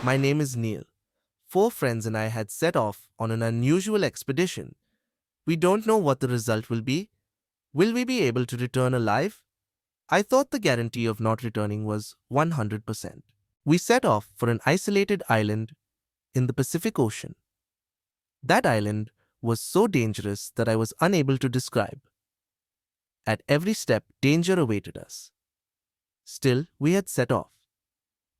My name is Neel. 4 friends and I had set off on an unusual expedition. We don't know what the result will be. Will we be able to return alive? I thought the guarantee of not returning was 100%. We set off for an isolated island in the Pacific Ocean. That island was so dangerous that I was unable to describe. At every step, danger awaited us. Still, we had set off.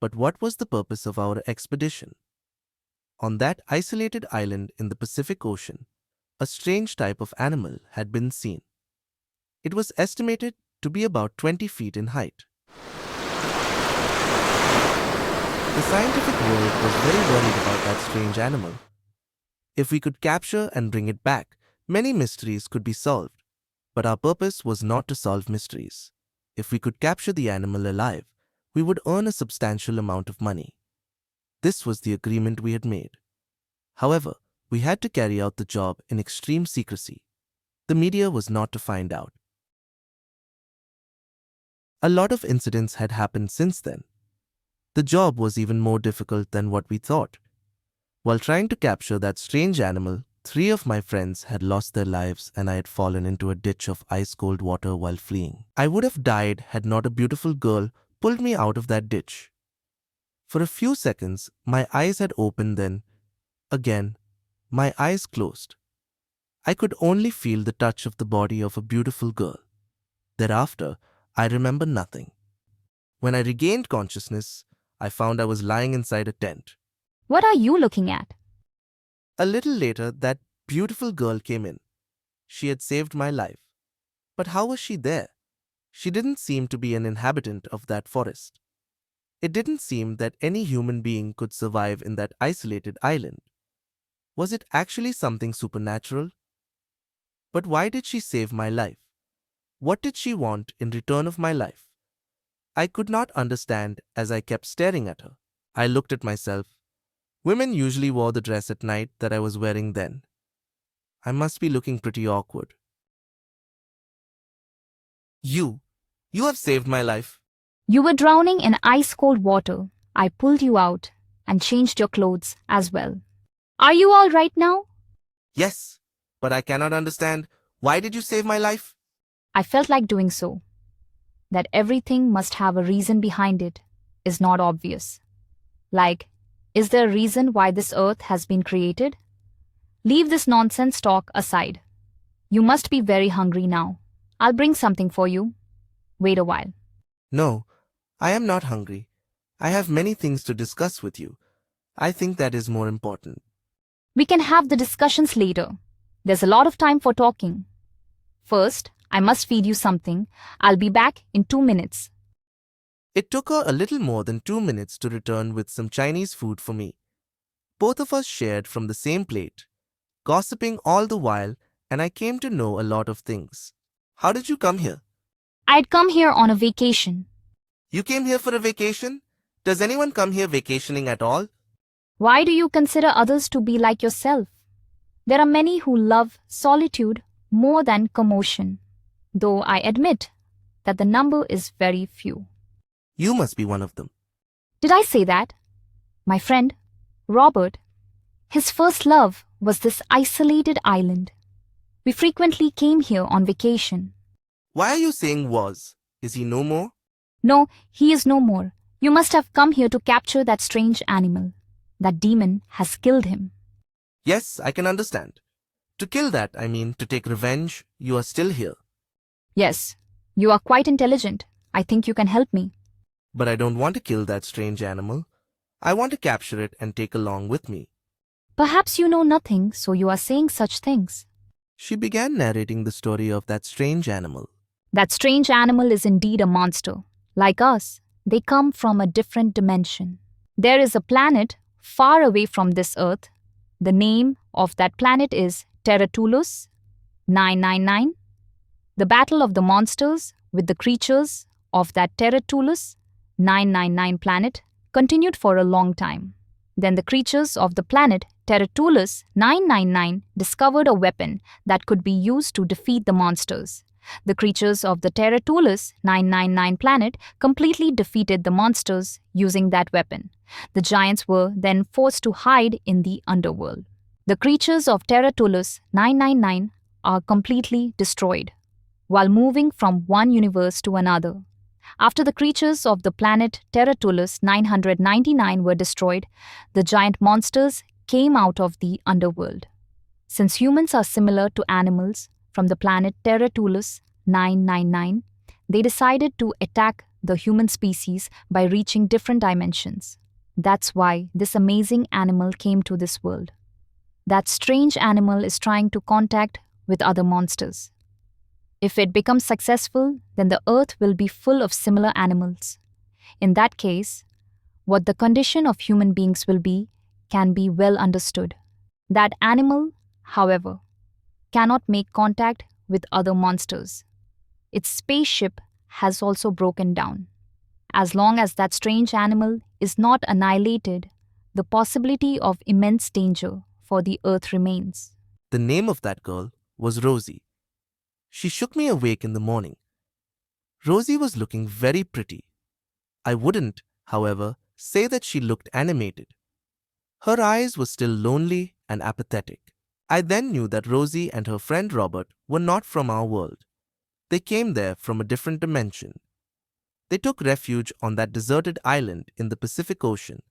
But what was the purpose of our expedition? On that isolated island in the Pacific Ocean, a strange type of animal had been seen. It was estimated to be about 20 feet in height. The scientific world was very worried about that strange animal. If we could capture and bring it back, many mysteries could be solved. But our purpose was not to solve mysteries. If we could capture the animal alive, we would earn a substantial amount of money. This was the agreement we had made. However, we had to carry out the job in extreme secrecy. The media was not to find out. A lot of incidents had happened since then. The job was even more difficult than what we thought. While trying to capture that strange animal, 3 of my friends had lost their lives and I had fallen into a ditch of ice-cold water while fleeing. I would have died had not a beautiful girl pulled me out of that ditch. For a few seconds, my eyes had opened, then, again, my eyes closed. I could only feel the touch of the body of a beautiful girl. Thereafter, I remember nothing. When I regained consciousness, I found I was lying inside a tent. What are you looking at? A little later, that beautiful girl came in. She had saved my life. But how was she there? She didn't seem to be an inhabitant of that forest. It didn't seem that any human being could survive in that isolated island. Was it actually something supernatural? But why did she save my life? What did she want in return of my life? I could not understand as I kept staring at her. I looked at myself. Women usually wore the dress at night that I was wearing then. I must be looking pretty awkward. You have saved my life. You were drowning in ice-cold water. I pulled you out and changed your clothes as well. Are you all right now? Yes, but I cannot understand. Why did you save my life? I felt like doing so. That everything must have a reason behind it is not obvious. Like, is there a reason why this earth has been created? Leave this nonsense talk aside. You must be very hungry now. I'll bring something for you. Wait a while. No, I am not hungry. I have many things to discuss with you. I think that is more important. We can have the discussions later. There's a lot of time for talking. First, I must feed you something. I'll be back in 2 minutes. It took her a little more than 2 minutes to return with some Chinese food for me. Both of us shared from the same plate, gossiping all the while, and I came to know a lot of things. How did you come here? I'd come here on a vacation. You came here for a vacation? Does anyone come here vacationing at all? Why do you consider others to be like yourself? There are many who love solitude more than commotion, though I admit that the number is very few. You must be one of them. Did I say that? My friend, Robert, his first love was this isolated island. We frequently came here on vacation. Why are you saying was? Is he no more? No, he is no more. You must have come here to capture that strange animal. That demon has killed him. Yes, I can understand. To kill that, I mean to take revenge. You are still here. Yes, you are quite intelligent. I think you can help me. But I don't want to kill that strange animal. I want to capture it and take along with me. Perhaps you know nothing, so you are saying such things. She began narrating the story of that strange animal. That strange animal is indeed a monster. Like us, they come from a different dimension. There is a planet far away from this earth. The name of that planet is Terratulus 999. The battle of the monsters with the creatures of that Terratulus 999 planet continued for a long time. Then the creatures of the planet Terratulus 999 discovered a weapon that could be used to defeat the monsters. The creatures of the Terratulus 999 planet completely defeated the monsters using that weapon. The giants were then forced to hide in the underworld. The creatures of Terratulus 999 are completely destroyed while moving from one universe to another. After the creatures of the planet Terratulus 999 were destroyed, the giant monsters came out of the underworld. Since humans are similar to animals from the planet Terratulus 999, they decided to attack the human species by reaching different dimensions. That's why this amazing animal came to this world. That strange animal is trying to contact with other monsters. If it becomes successful, then the earth will be full of similar animals. In that case, what the condition of human beings will be can be well understood. That animal, however, cannot make contact with other monsters. Its spaceship has also broken down. As long as that strange animal is not annihilated, the possibility of immense danger for the earth remains. The name of that girl was Rosie. She shook me awake in the morning. Rosie was looking very pretty. I wouldn't, however, say that she looked animated. Her eyes were still lonely and apathetic. I then knew that Rosie and her friend Robert were not from our world. They came there from a different dimension. They took refuge on that deserted island in the Pacific Ocean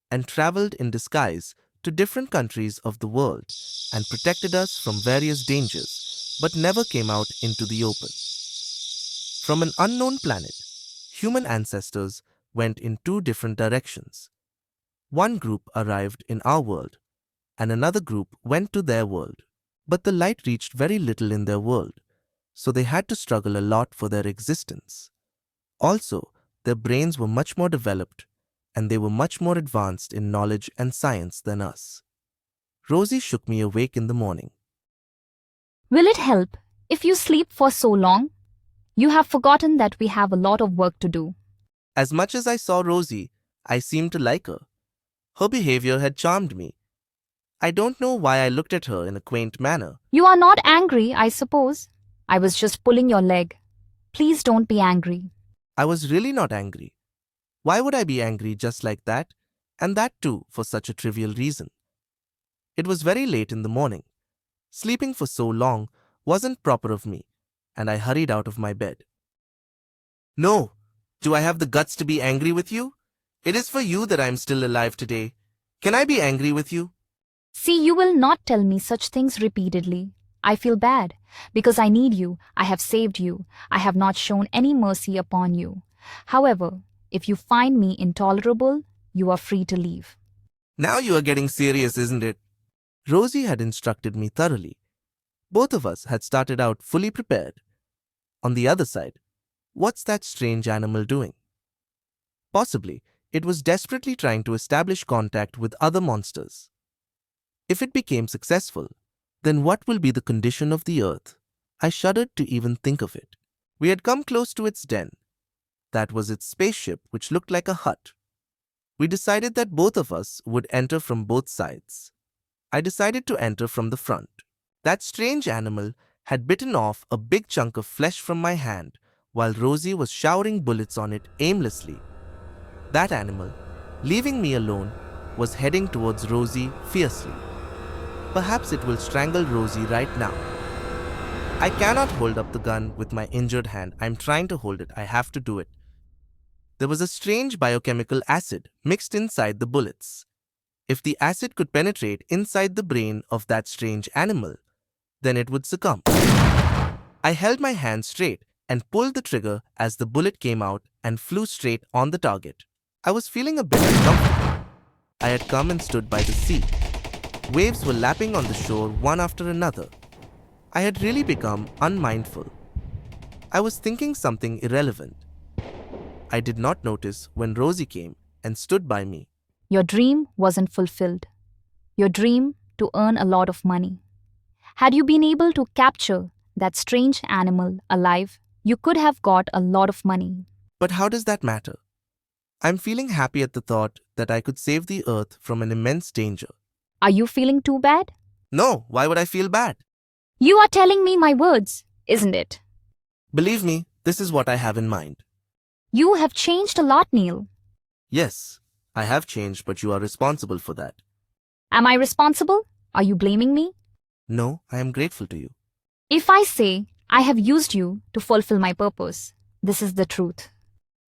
and traveled in disguise to different countries of the world and protected us from various dangers, but never came out into the open. From an unknown planet, human ancestors went in two different directions. One group arrived in our world, and another group went to their world. But the light reached very little in their world, so they had to struggle a lot for their existence. Also, their brains were much more developed, and they were much more advanced in knowledge and science than us. Rosie shook me awake in the morning. Will it help if you sleep for so long? You have forgotten that we have a lot of work to do. As much as I saw Rosie, I seemed to like her. Her behavior had charmed me. I don't know why I looked at her in a quaint manner. You are not angry, I suppose. I was just pulling your leg. Please don't be angry. I was really not angry. Why would I be angry just like that? And that too for such a trivial reason. It was very late in the morning. Sleeping for so long wasn't proper of me, and I hurried out of my bed. No, do I have the guts to be angry with you? It is for you that I am still alive today. Can I be angry with you? See, you will not tell me such things repeatedly. I feel bad because I need you. I have saved you. I have not shown any mercy upon you. However, if you find me intolerable, you are free to leave. Now you are getting serious, isn't it? Rosie had instructed me thoroughly. Both of us had started out fully prepared. On the other side, what's that strange animal doing? Possibly, it was desperately trying to establish contact with other monsters. If it became successful, then what will be the condition of the earth? I shuddered to even think of it. We had come close to its den. That was its spaceship, which looked like a hut. We decided that both of us would enter from both sides. I decided to enter from the front. That strange animal had bitten off a big chunk of flesh from my hand while Rosie was showering bullets on it aimlessly. That animal, leaving me alone, was heading towards Rosie fiercely. Perhaps it will strangle Rosie right now. I cannot hold up the gun with my injured hand. I'm trying to hold it. I have to do it. There was a strange biochemical acid mixed inside the bullets. If the acid could penetrate inside the brain of that strange animal, then it would succumb. I held my hand straight and pulled the trigger as the bullet came out and flew straight on the target. I was feeling a bit uncomfortable. I had come and stood by the sea. Waves were lapping on the shore one after another. I had really become unmindful. I was thinking something irrelevant. I did not notice when Rosie came and stood by me. Your dream wasn't fulfilled. Your dream to earn a lot of money. Had you been able to capture that strange animal alive, you could have got a lot of money. But how does that matter? I'm feeling happy at the thought that I could save the earth from an immense danger. Are you feeling too bad? No, why would I feel bad? You are telling me my words, isn't it? Believe me, this is what I have in mind. You have changed a lot, Neel. Yes, I have changed, but you are responsible for that. Am I responsible? Are you blaming me? No, I am grateful to you. If I say I have used you to fulfill my purpose, this is the truth.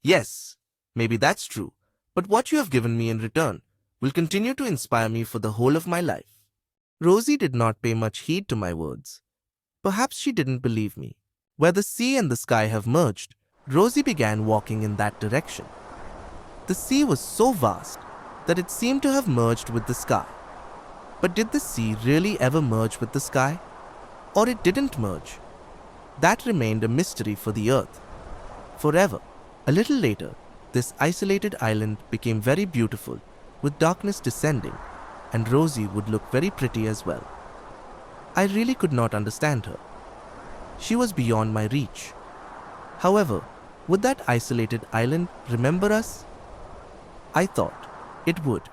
Yes, maybe that's true, but what you have given me in return will continue to inspire me for the whole of my life. Rosie did not pay much heed to my words. Perhaps she didn't believe me. Where the sea and the sky have merged, Rosie began walking in that direction. The sea was so vast that it seemed to have merged with the sky. But did the sea really ever merge with the sky? Or it didn't merge? That remained a mystery for the earth. Forever. A little later, this isolated island became very beautiful, with darkness descending, and Rosie would look very pretty as well. I really could not understand her. She was beyond my reach. However, would that isolated island remember us? I thought it would.